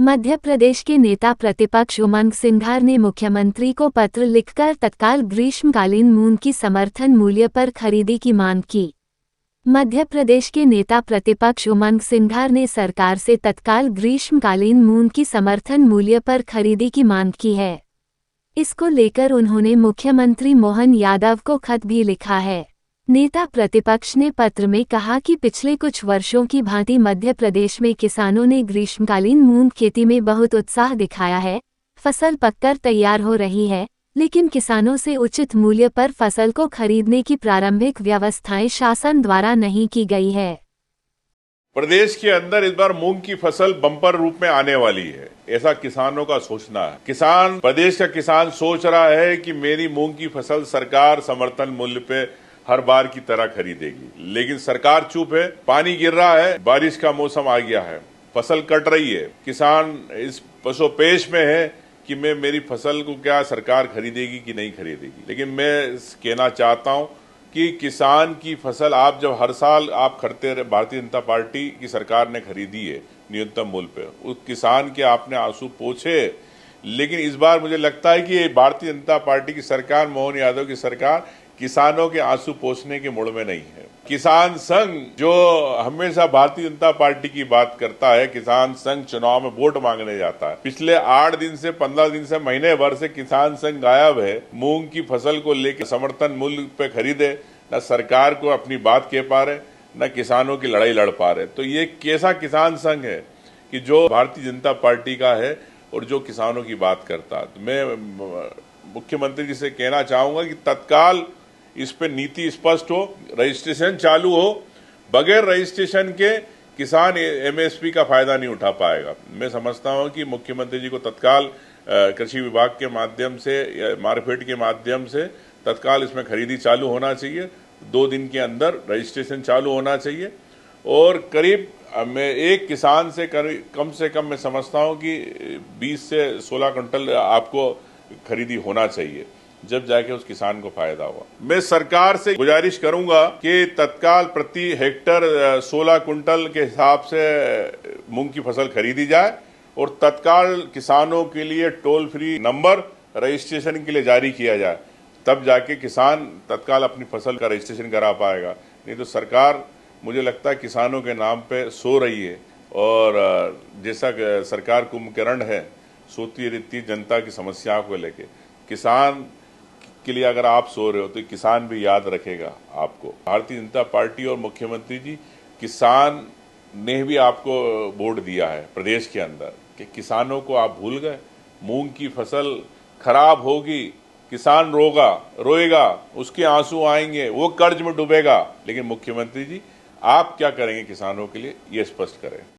मध्य प्रदेश के नेता प्रतिपक्ष उमंग सिंघार ने मुख्यमंत्री को पत्र लिखकर तत्काल ग्रीष्मकालीन मूंग की समर्थन मूल्य पर खरीदी की मांग की। मध्य प्रदेश के नेता प्रतिपक्ष उमंग सिंघार ने सरकार से तत्काल ग्रीष्मकालीन मूंग की समर्थन मूल्य पर खरीदी की मांग की है। इसको लेकर उन्होंने मुख्यमंत्री मोहन यादव को खत भी लिखा है। नेता प्रतिपक्ष ने पत्र में कहा कि पिछले कुछ वर्षों की भांति मध्य प्रदेश में किसानों ने ग्रीष्मकालीन मूंग खेती में बहुत उत्साह दिखाया है। फसल पककर तैयार हो रही है, लेकिन किसानों से उचित मूल्य पर फसल को खरीदने की प्रारंभिक व्यवस्थाएं शासन द्वारा नहीं की गई है। प्रदेश के अंदर इस बार मूंग की फसल बम्पर रूप में आने वाली है, ऐसा किसानों का सोचना है। प्रदेश का किसान सोच रहा है कि मेरी मूंग की फसल सरकार समर्थन मूल्य पे हर बार की तरह खरीदेगी, लेकिन सरकार चुप है। पानी गिर रहा है, बारिश का मौसम आ गया है, फसल कट रही है। किसान इस पसोपेश में है कि मेरी फसल को क्या सरकार खरीदेगी कि नहीं खरीदेगी। लेकिन मैं कहना चाहता हूं कि किसान की फसल आप जब हर साल आप खरीदते रहे, भारतीय जनता पार्टी की सरकार ने खरीदी है न्यूनतम मूल्य पे, उस किसान के आपने आंसू पोंछे। लेकिन इस बार मुझे लगता है कि भारतीय जनता पार्टी की सरकार, मोहन यादव की सरकार, किसानों के आंसू पोंछने के मूड में नहीं है। किसान संघ जो हमेशा भारतीय जनता पार्टी की बात करता है, किसान संघ चुनाव में वोट मांगने जाता है। पिछले 8 दिन से 15 दिन से महीने भर से किसान संघ गायब है। मूंग की फसल को लेकर समर्थन मूल्य पे खरीदे, न सरकार को अपनी बात कह पा रहे, न किसानों की लड़ाई लड़ पा रहे। तो ये कैसा किसान संघ है कि जो भारतीय जनता पार्टी का है और जो किसानों की बात करता है। तो मैं मुख्यमंत्री जी से कहना चाहूंगा कि तत्काल इस पे नीति स्पष्ट हो, रजिस्ट्रेशन चालू हो। बगैर रजिस्ट्रेशन के किसान एमएसपी का फायदा नहीं उठा पाएगा। मैं समझता हूं कि मुख्यमंत्री जी को तत्काल कृषि विभाग के माध्यम से या मार्केट के माध्यम से तत्काल इसमें खरीदी चालू होना चाहिए। 2 दिन के अंदर रजिस्ट्रेशन चालू होना चाहिए और करीब मैं एक किसान से कम मैं समझता हूं कि 20 से 16 क्विंटल आपको खरीदी होना चाहिए, जब जाके उस किसान को फायदा हुआ। मैं सरकार से गुजारिश करूंगा कि तत्काल प्रति हेक्टर 16 क्विंटल के हिसाब से मूंग की फसल खरीदी जाए और तत्काल किसानों के लिए टोल फ्री नंबर रजिस्ट्रेशन के लिए जारी किया जाए, तब जाके किसान तत्काल अपनी फसल का रजिस्ट्रेशन करा पाएगा। नहीं तो सरकार, मुझे लगता है, किसानों के नाम पे सो रही है और जैसा सरकार कुंभकर्ण है, सोती रहती जनता की समस्याओं को लेके। किसान के लिए अगर आप सो रहे हो तो किसान भी याद रखेगा आपको। भारतीय जनता पार्टी और मुख्यमंत्री जी, किसान ने भी आपको वोट दिया है प्रदेश के अंदर, कि किसानों को आप भूल गए। मूंग की फसल खराब होगी, किसान रोएगा, उसके आंसू आएंगे, वो कर्ज में डूबेगा। लेकिन मुख्यमंत्री जी, आप क्या करेंगे किसानों के लिए, ये स्पष्ट करें।